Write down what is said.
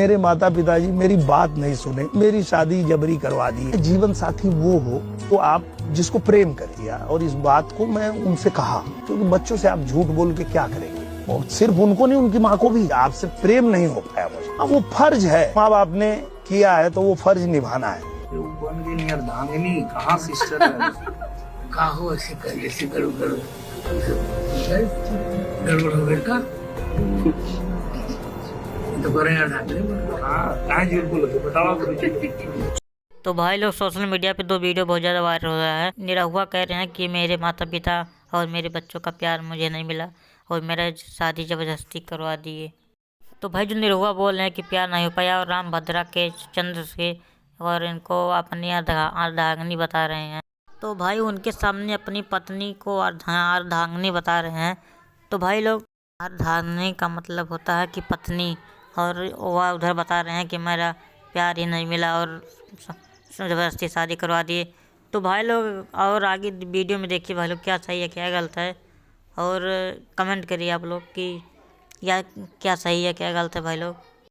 मेरे माता पिताजी मेरी बात नहीं सुने, मेरी शादी जबरी करवा दी। जीवन साथी वो हो तो आप जिसको प्रेम कर दिया, और इस बात को मैं उनसे कहा, क्योंकि बच्चों से आप झूठ बोल के क्या करेंगे। और सिर्फ उनको नहीं, उनकी माँ को भी आपसे प्रेम नहीं हो पाया मुझे। अब वो फर्ज है, माँ बाप ने किया है तो वो फर्ज निभाना है। बन गई अर्धांगिनी, कहाँ सिस्टर है? काहो ऐसे कर, ऐसे करो करो गड़बड़ हो गया का तो करें अर्धांगिनी। हाँ, कहाँ झूठ बोलो तो बताओ। तो भाई लोग, सोशल मीडिया पे दो वीडियो बहुत ज़्यादा वायरल हो रहा है। निरहुआ कह रहे हैं कि मेरे माता पिता और मेरे बच्चों का प्यार मुझे नहीं मिला और मेरा शादी ज़बरदस्ती करवा दिए। तो भाई जो निरहुआ बोल रहे हैं कि प्यार नहीं हो पाया, और राम भद्रा के चंद्र से और इनको अपनी अर्धांगिनी बता रहे हैं। तो भाई उनके सामने अपनी पत्नी को अर्धांगिनी बता रहे हैं। तो भाई लोग, अर्धांगिनी का मतलब होता है कि पत्नी, और वह उधर बता रहे हैं कि मेरा प्यार ही नहीं मिला और ज़बरदस्ती शादी करवा दिए। तो भाई लोग, और आगे वीडियो में देखिए भाई लोग, क्या सही है क्या गलत है, और कमेंट करिए आप लोग कि या क्या सही है क्या गलत है भाई लोग।